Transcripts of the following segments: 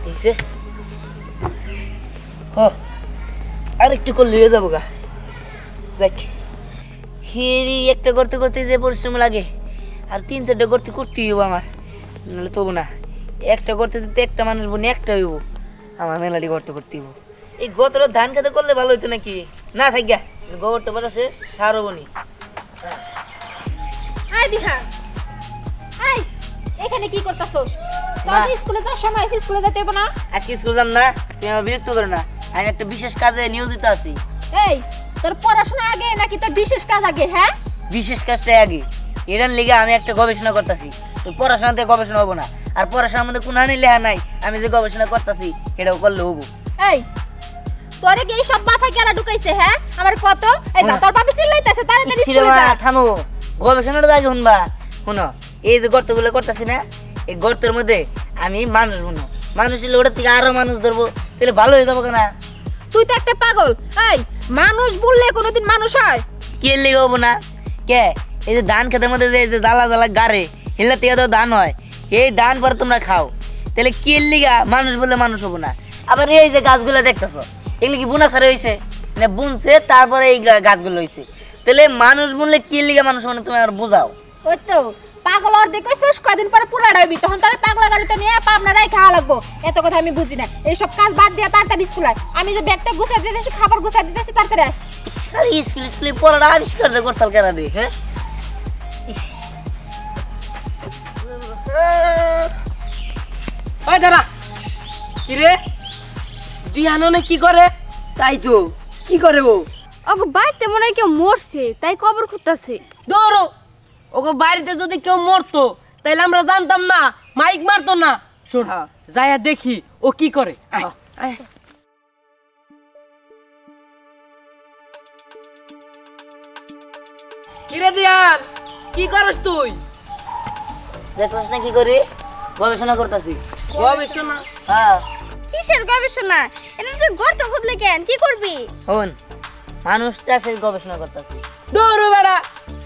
দেখছে ও আর একটু করলে হয়ে যাবো গা যাক হেরি একটা করতে করতে যে পরিশ্রম লাগে আর 3-4টা করতেই হইব আমার নাহলে তবু না একটা করতে যদি একটা মানুষ বনি একটা হইব আমার মেলাটি করতে হইব এই গতটা ধান খেতে করলে ভালো হইতো নাকি না থাকিয়া গোবরটা বাড়াছে সারও বনি আই দিহা আই এখানে কি করতাছস তোর স্কুলে যাওয়ার সময় স্কুলে যেতে হবে না আজকে স্কুল যাম না তুমি আমার বিরক্ত করো না আমি একটা বিশেষ কাজে নিয়োজিত আছি এই তোর পড়াশোনা আগে নাকি তোর বিশেষ কাজ আগে হ্যাঁ বিশেষ কাজটাই আগে এটার লিগে আমি একটা গবেষণা করতেছি তো পড়াশোনাতে গবেষণা হবো না আর পড়াশোনার মধ্যে কোনো হানি লেখা নাই আমি যে গবেষণা করতেছি এটাও করলে হবো এই তোরে কি সব মাথা কেলা ঢুকাইছে হ্যাঁ আমার কত এই যা তোর বাবা চিল্লাইতেছে তাড়াতাড়ি স্কুলে যা থামো গবেষণাটা আগে শুনবা শুনো এই যে গর্তগুলো করতেছি না এই গর্তের মধ্যে আমি মানুষ বুনো মানুষ এলে ওটার থেকে আরো মানুষ ধরবো তাহলে ভালো হয়ে যাবো কেনা তুই তো একটা পাগল এই মানুষ বললে কোনোদিন মানুষ হয় কি লেগে হবো না কে এই যে ধান খেতের মধ্যে যে জ্বালা জ্বালা গাড়ে হেলে থেকে তো ধান হয় এই ধান পরে তোমরা খাও তাহলে কি লিগা মানুষ বললে মানুষ হবো না আবার এই যে গাছগুলো দেখতেছ এগুলো কি বুনা সারে হয়েছে মানে বুনছে তারপরে এই গাছগুলো হয়েছে তাহলে মানুষ বললে কি লিগা মানুষ মানে তুমি আর বোঝাও ওই তো পাগল অর্ধেক কইছিস কদিন পরে পুরাটা হইবি তখন তোর পাগলা গাড়িতে নিয়ে পাবনারাই খাওয়া লাগবো এত কথা আমি বুঝি না এইসব কাজ বাদ দিয়া তাড়াতাড়ি স্কুল আয় আমি যে ব্যাগটা গুছাই দিতেছি খাবার গুছাই দিতেছি তাড়াতাড়ি আয় স্কুলে পড়াটা আবিষ্কার যে করছাল কেন রে হ্যাঁ ওই দাঁড়া কি রে দিহাননে কি করে তাই তো কি করে ও ওগো বাইতে মনে হয় কেউ মরছে তাই কবর খুঁজতাছে দৌড়ো ওকে বাড়িতে যদি কেউ মরতো তাইলে আমরা জানতাম না মাইক মারতো না শোন যাইয়া দেখি ও কি করে আয়, আয়। কিরে দিয়ান কি করস তুই দেখছিস না কি করি গবেষণা করতেছি গবেষণা হ্যাঁ কিসের গবেষণা এটা তুই গর্ত খুঁজলে কেন কি করবি হন মানুষ চাষের গবেষণা করতেছি দৌড়ো বেড়া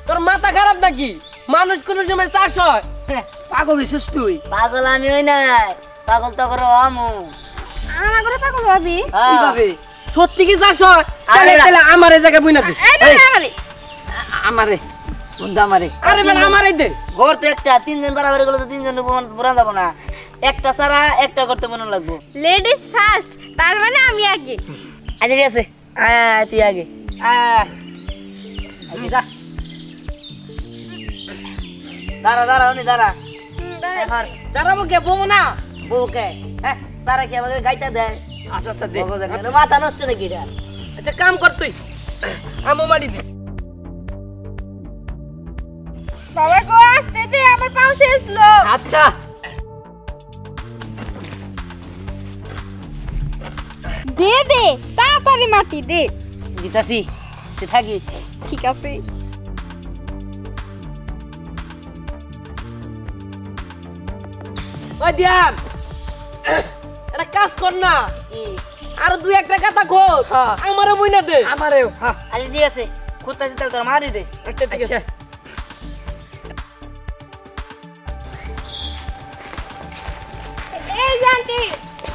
তোর মাথা খারাপ নাকি মানুষ কোন সময় চাষ হয় পাগল হইছিস তুই পাগল আমি হই নাই পাগল তো করো আমু আমার ঘরে পাগল হবি কিভাবে সত্যি কি চাষ হয় আরে তাহলে আমার এই জায়গায় বুইনা দে আমারে বন্ধু আমারে আরে বেড়া আমারই দে ঘর তো একটা 3 জন বরাবর গেলে তো 3 জন পুরান যাব না একটা সারা একটা করতে মনে লাগবো লেডিস ফার্স্ট তার মানে আমি আগে আচ্ছা ঠিক আছে তুই আগে আগে যা দাঁড়া দাঁড়া উনি দাঁড়া এখন দাঁড়াবো কে বমু না বউকে হ্যাঁ সারা কি আমাদের গাইতা দেয় আচ্ছা আচ্ছা দে মাথা নষ্ট নাকি এটা আচ্ছা কাম কর তুই আমো মারি দে বাবা গো আসতে দে আমার পাও শেষলো আচ্ছা দে দে তাড়াতাড়ি মাটি দে দিতাছি তুই থাকিস ঠিক আছে ওই দিয়ান এটা কাজ কর না আর দুই একটা কথা খোঁজ আমারও বইনা দে আমারেও আচ্ছা ঠিক আছে খুঁজতাছি তাহলে তোর মারি দে আচ্ছা ঠিক আছে এই জানতি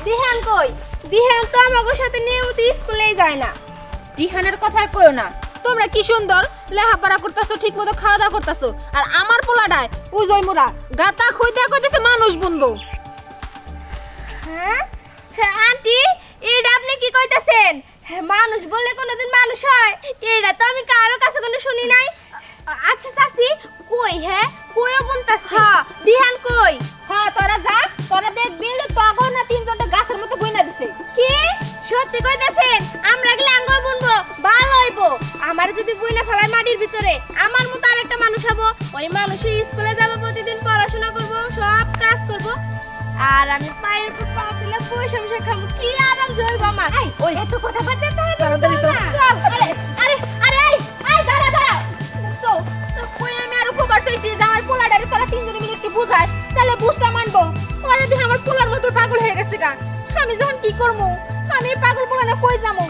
দিহান কই দিহান তো আমাগো সাথে নিয়মিত স্কুলেই যায় না দিহানের কথা আর কইও না তোমরা কি সুন্দর লেখাপড়া করতেছো ঠিকমতো খাওয়া দাওয়া করতেছো আর আমার পোলাডায় উজয় মোরা গাতা কইতে কইতেছে মানুষ বুনবো হ্যাঁ হ্যাঁ আন্টি এটা আপনি কি কইতাছেন হ্যাঁ মানুষ বললে কোনোদিন মানুষ হয় এটা তো আমি কারো কাছে কোনো শুনি নাই আচ্ছা চাচি কই হ্যাঁ কইও বুনতাছে হ্যাঁ দিহান কই হ্যাঁ তোরা যা তোরা দেখবি যে তখন না 3 জনটা গাছের মতো বইনা দিছে কি সত্যি কইতাছেন আমরা গেলে আঙ্গ বুনবো ভালো হইবো আমার যদি বুইনা ফেলায় মাটির ভিতরে আমার মতো আরেকটা মানুষ হবো ওই মানুষই স্কুলে যাব প্রতিদিন পড়াশোনা করব সব কাজ করব আর আমি পায়ের উপর পা দিলে পয়সা পয়সা খাবো কি আরাম জয়ব আমার ওই এত কথা বলতে তাড়াতাড়ি তো চল আরে আরে আরে এই দাঁড়া দাঁড়া তো কই আমি আর খবর চাইছি যে আমার পোলাডারে তোরা 3 জনে মিলে একটু বুঝাস তাহলে বুঝটা মানবো ওরে দেখি আমার পোলার মতো পাগল হয়ে গেছে গা আমি যখন কি করবো আমি পাগল পোলানে কই যাবো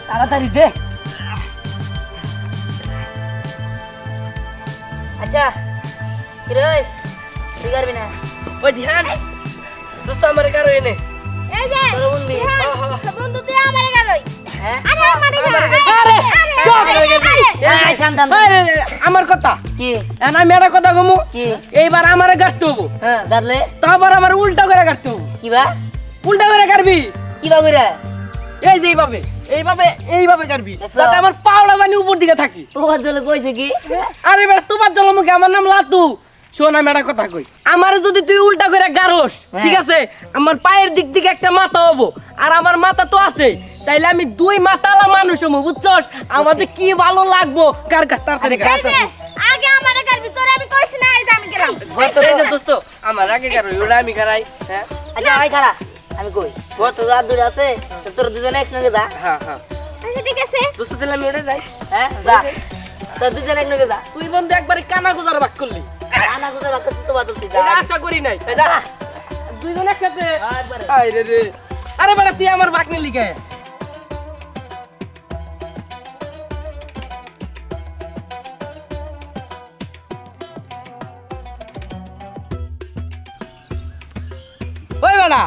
তাড়াতাড়ি দে আচ্ছা কি রে তুই করবি না ওই ধ্যান দোস্ত আমার কারো এনে এই যে তোর বন্ধু। রিহান, বন্ধু তুই আমারে গালই হ্যাঁ আরে আমারে গা আরে, চুপ! এই শান্তান আরে, আমার কথা কি এখন আমি একটা কথা কমু কি এইবার আমারে কাটতে হবো হ্যাঁ দাঁড়লে তারপর আমার উল্টা করে কাটতে হবো কি বা উল্টা করে কাটবি কি বা কইরা এই যে এইভাবে এইভাবে এইভাবে কাটবি দেখছো? যাতে আমার পাওড়া জানি উপর দিকে থাকি তোমার জন্য কইছে কি আরে বেটা তোমার জলমুখে আমার নাম লাতু শোন আমি একটা কথা কই আমার যদি তুই উল্টা করে গারোস হ্যাঁ। ঠিক আছে আমার পায়ের দিক থেকে একটা মাথা হবো আর আমার মাথা তো আছে তাইলে আমি দুই মাথালা মানুষ হবো বুঝছস আমাদের কি ভালো লাগবো কার কার তাড়াতাড়ি কার। এই যে আগে আমারে গালবি তোরে আমি কইছি না এই যে আমি গেলাম এই যে দোস্ত আমার আগে কারো ওটা আমি কারাই হ্যাঁ আচ্ছা ভাই খারা আমি কই তোর তো আর দূরে আছে তো তোর দুজনে একসঙ্গে যা হ্যাঁ হ্যাঁ আচ্ছা ঠিক আছে দোস্ত দিলে আমি ওটা যাই হ্যাঁ যা তোর দুজনে একসঙ্গে যা তুই বন্ধু একবারে কানা গুজার বাক করলি আনা কোথায় বাক্য তো বাদলছি যা এটা আশা করি নাই এই যা দুইজন একসাথে একবারে। আরে রে আরে বেটা তুই আমার বাক নিলি কে ওই বেটা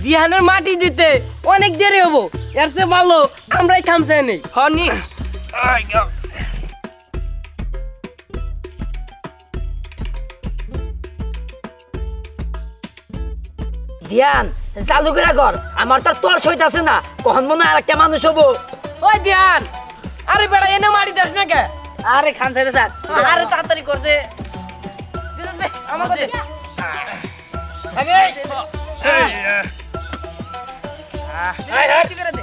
দিহানের মাটি দিতে অনেক দেরি হবো এর চেয়ে ভালো আমরাই খামছে নেই হনি ধ্যান চালু করে কর আমার তো আর তোর সইত আছে না কখন মনে হয় আরেকটা মানুষ হবো ওই দিহান আরে বেটা এনে মাটি দাস না কে আরে খান চাইতে থাক আরে তাড়াতাড়ি করছে দে, দে, আমাকে দে। আগে ঠিক করে দে।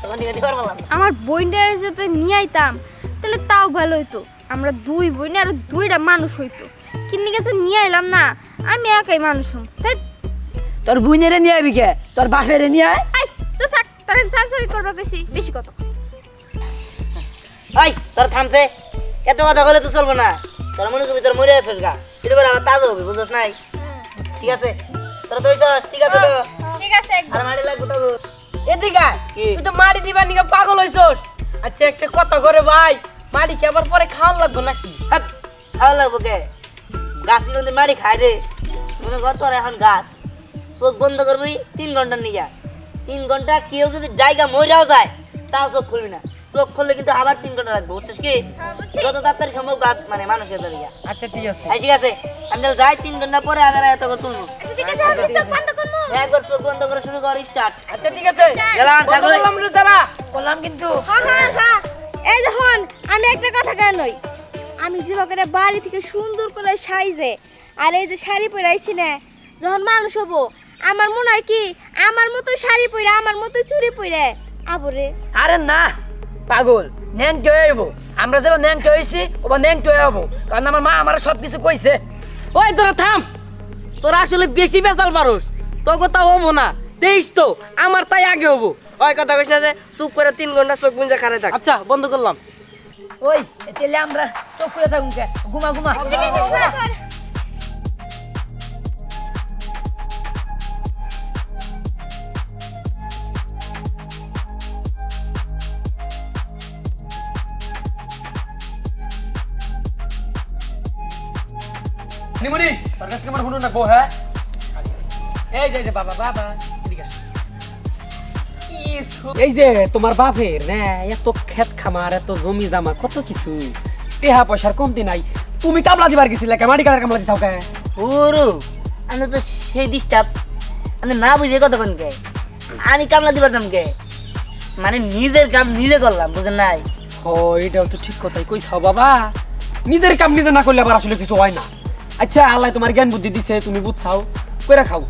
তখন দিকে দিবার বললাম আমার বইনটারে যদি নিয়ে আইতাম তাহলে তাও ভালো হইতো আমরা দুই বইনে আর দুইটা মানুষ হইতো কিন্নি গেছে নিয়ে আইলাম না আমি একাই মানুষ হম তাই তোর বুইনেরে নিয়ে আবি কে তোর বাপেরে নিয়ে আয় আই চুপ থাক তোর সারি করবা কইছি বেশি কথা এই তোর থামছে এত কথা বলে তো চলবো না তোর মনে করবি তোর মরে আসছিস গা এটা পরে আবার তাজা হবে বুঝছ নাই ঠিক আছে তোরা দইছস ঠিক আছে তো ঠিক আছে আর মাটি লাগবে তো এদিকে আয়। কি? তুই তো মাটি দিবার নিকে পাগল হইছস আচ্ছা একটা কথা করে ভাই মাটি কি আবার পরে খাওয়ার লাগবে নাকি হাত, ভালো লাগবো কে গাছ কিন্তু মাটি খায় রে মনে কর তোর এখন গাছ চোখ বন্ধ করবি 3 ঘন্টা নিয়ে 3 ঘন্টা কেউ যদি জায়গা মরেও যায় তাও চোখ খুলবি না চোখ খুললে কিন্তু আবার 3 ঘন্টা লাগবে বুঝছিস কি যত তাড়াতাড়ি সম্ভব গাছ মানে মানুষের যাবে আচ্ছা ঠিক আছে এই ঠিক আছে আমি তাহলে যাই 3 ঘন্টা পরে আবার এত করে তুলবো ঠিক আছে আমি চোখ বন্ধ করবো একবার চোখ বন্ধ করে শুরু কর স্টার্ট আচ্ছা ঠিক আছে গেলাম কত থাকো বললাম রে দাঁড়া বললাম কিন্তু হ্যাঁ এই যখন আমি একটা কথা কেনই আমি যেভাবে করে বাড়ি থেকে সুন্দর করে সাইজে আর এই যে শাড়ি পরে আইছি না যখন মানুষ হবো আমার মনে হয় কি আমার মতো শাড়ি পরে আমার মতো চুড়ি পরে আবরে আরে না পাগল ন্যাংট হয়ে যাবো আমরা যেবা ন্যাংট হয়েছি ওবা ন্যাংট হয়ে যাবো কারণ আমার মা আমার সব কিছু কইছে ওই তোরা থাম তোরা আসলে বেশি বেচাল পারোস তো কথা হবো না 23 তো আমার তাই আগে হবো ওই কথা কইছ না যে চুপ করে 3 ঘন্টা চোখ বুঁজে খারে থাক আচ্ছা বন্ধ করলাম ওই তাহলে আমরা চোখ খুলে থাকুন কে ঘুমা ঘুমা নিমুনি তোর কাছে আমার হুনু না গো হ্যাঁ এই যে বাবা বাবা এদিকে আসো। এই যে তোমার বাপের না এত ক্ষেত খামার এত জমি জামা কত কিছু টেহা পয়সার কমতি নাই তুমি কামলা দিবার গেছিলে কে মাটি কাটার কামলা দিছাও কে ওরো আমি তো সেই ডিস্টার্ব আমি না বুঝে কথা কোন কে আমি কামলা দিবার দাম কে মানে নিজের কাম নিজে করলাম বুঝেন নাই ও এটাও তো ঠিক কথাই কইছাও বাবা নিজের কাম নিজে না করলে আবার আসলে কিছু হয় না আচ্ছা আল্লাহ তোমার জ্ঞান বুদ্ধি দিছে তুমি বুঝছাও কইরা খাও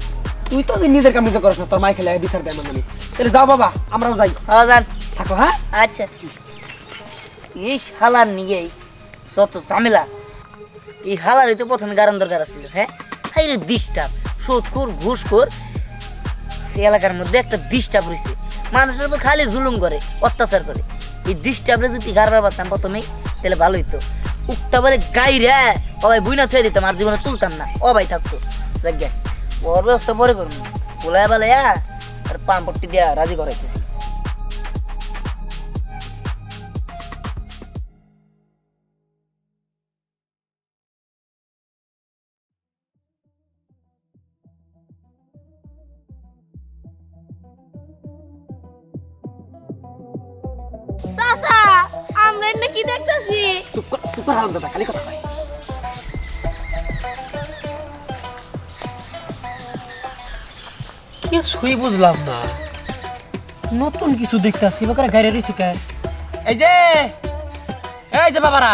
তুই তো যে নিজের কাম নিজে করছ না তোর মাই খেলে বিচার দেয় মানে তাহলে যাও বাবা আমরাও যাই হ্যাঁ যান থাকো হ্যাঁ আচ্ছা এই শালার নিয়ে যত ঝামেলা এই হালারই তো প্রথমে গারান দরকার ছিল হ্যাঁ হাই রে ডিস্টার্ব সুদখোর ঘুষখোর এই এলাকার মধ্যে একটা ডিস্টার্ব রয়েছে মানুষের উপর খালি জুলুম করে অত্যাচার করে এই ডিস্টার্বরে যদি গারবার পারতাম প্রথমেই তাহলে ভালো হইতো উক্তা বলে গাই রে ও ভাই বুইনা থুয়ে দিতাম আর জীবনে তুলতাম না ও ভাই থাকতো জায়গা ওর ব্যবস্থা পরে করুন বলায় বেলায়া আর পাম্পটি দিয়া রাজি করাইতেছি আমরা এটা কি দেখতাছি চুপ কর হারামজাদা, খালি কথা কয়। কিছুই বুঝলাম না, নতুন কিছু দেখতেছি বাকারে গাড়ি রিসিকা। এই যে বাবারা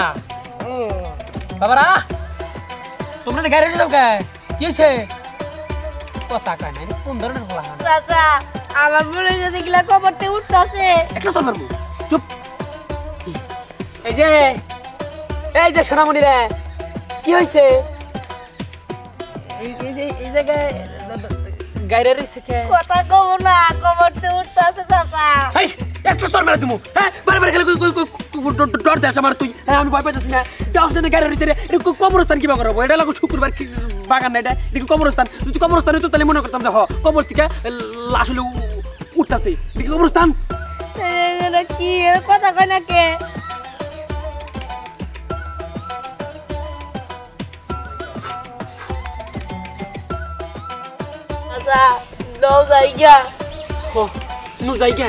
তোমরা গাড়ি রিসাও কে কি হইছে? কথা কয় না, কোন ধরনের বলা? চাচা আমার মনে হচ্ছে দেখলা কবরতে উঠতাছে একটা চল মারবো, চুপ। এই যে সোনামণি রে, কি হয়েছে? এই জায়গায় গাড়ি রিসিকা। কথা কব না কবরতে উঠতাছে চাচা এই একটা সর মেরে তুমি, হ্যাঁ বারে খেলে ডর দেশ আমার তুই। হ্যাঁ আমি ভয় পাইতেছি না, যাও না গাড়ির ভিতরে। এটা কবরস্থান কিবা করবো? এটা লাগো শুক্রবার বাগান না, এটা এটা কবরস্থান। যদি কবরস্থান হইতো তাহলে মনে করতাম যে হ কবর থেকে আসলে উঠতেছে। এটা কবরস্থান কি কথা কয় না কে চাচা দাও যাইগা নু জায়গা।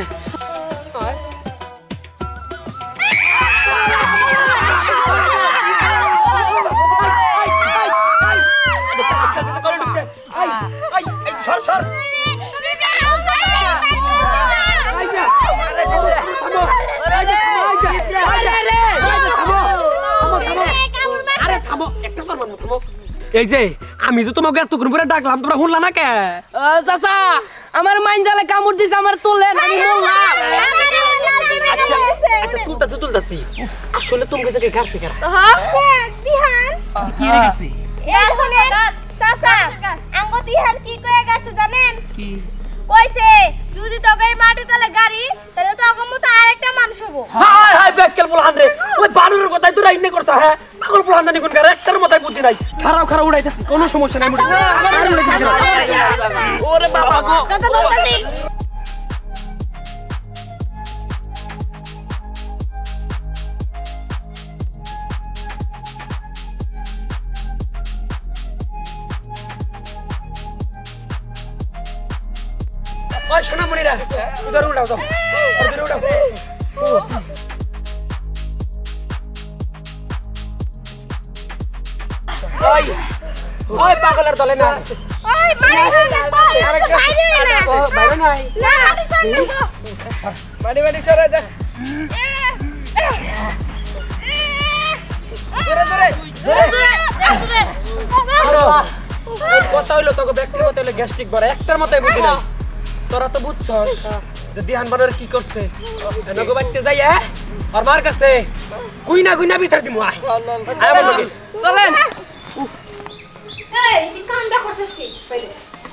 এই যে আমি যে তোমাকে এতক্ষণ পরে ডাকলাম, তোমরা শুনলা না কে? চাচা আমার মাইনজালে কামড় দিছে, আমার তোলেন, আমি বললাম। আচ্ছা তুলতাছি। আসলে তোমাকে জায়গায় গাড়ছে কেন? দিহান কি রে গেছে? এই শুনেন চাচা আঙ্গো দিহান কি কয়ে গেছে জানেন কি কইছে যদি তোকে এই মাটি তলে গাড়ি তাহলে তো আগম তো আরেকটা মানুষ হবো হাই বেকেল বলহান রে, ওই বানরের কথাই তোরা ইন্নে করছ। হ্যাঁ পাগল বলহান জানি কোন গাড়ি, একটার মাথায় বুদ্ধি নাই। খারাপ উড়াইতেছি, কোনো সমস্যা নাই। ওরে বাবা গো, কথা বলতাছি ওই সোনামণিরা উধার উড়াও দাও, উধার উড়াও। ওই পাগলের দলে না, ওই মারি না কই তো বাইরে না বাইরে নাই। না আমি শুনবো বাড়ি সরাই দে। কথা হইলো তোকে ব্যক্তির মতো হইলো গ্যাস্ট্রিক বড়, একটার মতোই বুদ্ধি নাই। তোরা তো বুঝছস যে দিহান বানর কি করছে। এনগো বাইতে যাই আর মার কাছে গুইনা বিচার দিমু। আয় আমার লগে চলেন। এই তুই কামটা করছিস কি?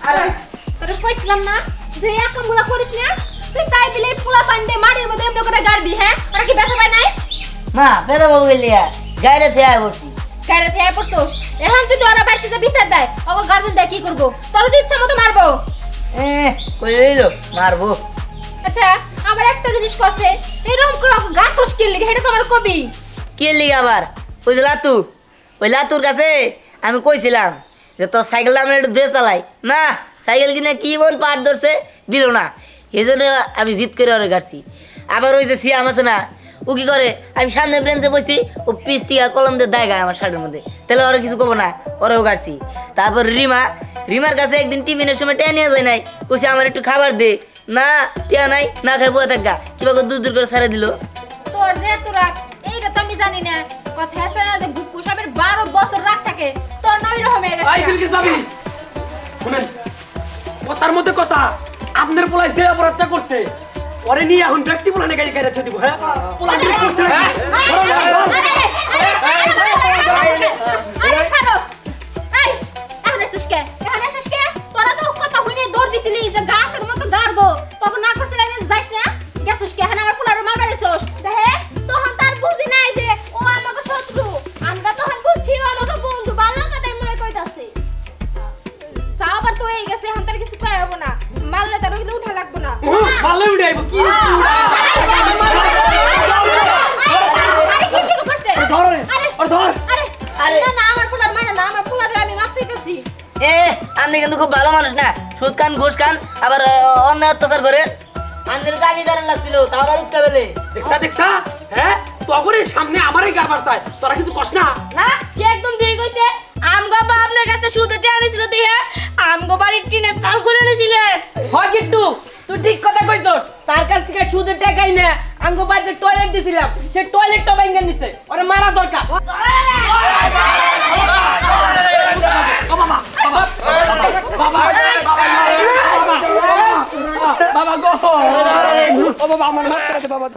আরে তোরে কইছিলাম না যে একামগুলা করিস না, তুই তাই দিলে পোলা পান্ডে মাটির মধ্যে এমন করে গাড়বি। হ্যাঁ ওরা কি ব্যথা পায় নাই? মা বেদা বউ গেলিয়া গাড়ি থেকে আয় বসি। গাড়ি থেকে পড়ছস, এখন যদি ওরা বাড়িতে বিচার দেয় ওকে গার্জেন দেয় কি করবো? তোর তো ইচ্ছা মতো মারবো। কই লইলো মারবো। আচ্ছা আমার একটা জিনিস কছে, এরকম করে গাছ স্কিল লিখে এটা তোমার কবি কে লিগে আবার ওই লাতুর কাছে আমি কইছিলাম যে তোর সাইকেল আমি একটু দিয়ে চালাই না, সাইকেল কিনে কি বোন পাট ধরছে দিল না, এই জন্য আমি জিত করে ওরে গাড়ছি। আবার ওই যে সিয়াম আছে না, ও কি করে আমি সামনে ব্রেঞ্চে বসছি, ও পিস টিয়া কলম দিয়ে দেয় গায় আমার শার্টের মধ্যে, তাহলে ওরা কিছু করবো না, ওরাও গাড়ছি। তারপর রিমার কাছে একদিন টিফিনের সময় টেয়া নিয়ে যায় নাই, কইছে আমার একটু খাবার দে, না টেয়া নাই, না খাই বয়ে থাকা, কিভাবে দূর করে ছাড়ে দিল। তোর যে তোরা এইটা তো আমি জানি না, কথা আছে না যে গুপ্পু সাহেবের 12 বছর রাগ থাকে, তোর নয় রকম হয়ে আই গেছে। বিলকিস ভাবি শুনেন, কথার মধ্যে কথা, আপনার পোলাই যে অপরাধটা করছে ওরে নিয়ে এখন ব্যক্তি পোলানে গাড়ি গাড়ি দিব। হ্যাঁ পোলা কি করছে নাকি? আরে ছাড়ো, এই এখানে এসেছিস কে? এখানে এসেছিস কে? তোরা তো কথা হইনি দৌড় দিছিলি যে গাছের মতো গাড়বো, তখন না করছিস না যাইস না, গেছিস কে? এখানে আমার পোলারে মার মারিছস, দেখে তখন তার বুদ্ধি নাই যে ও আমাকে শত্রু, আমরা তখন বুঝছি ও আমাকে বন্ধু, ভালো কথাই মনে কইতাছে। সাবার তো এই গেছে, এখন তার কিছু কই হবে না, মারলে তার ওইগুলো উঠা লাগবে না। ভালো উড়ে আইব কি আরে কি শুরু করছে? ধর আর ধর। আরে না না আমার পোলার মারে না, আমার পোলারে আমি মাফ চাইতেছি। আপনি কিন্তু খুব ভালো মানুষ না, সুদ খান ঘুষ খান আবার অন্য অত্যাচার করেন। আন্দের গাড়ি দাঁড়ান লাগছিল তাও আবার উঠতে পেলে দেখছা হ্যাঁ তগরের সামনে আমারই গা বাড়তায় তোরা কিছু কষ্ট না না কি একদম ঠিক কইছে আমগো বা আপনার কাছে সুদে টিয়া আনিছিল দিয়ে আমগো বাড়ির টিনের চাল খুলে নিছিলেন হয় কিন্তু তুই ঠিক কথা কইছ তার কাছ থেকে সুদের টাকাই না আঙ্গো বাড়িতে টয়লেট দিছিলাম সে টয়লেটটা ভেঙে নিছে ওরে মারা দরকার বাবা গো ও বাবা আমার হাত ধরে বাবা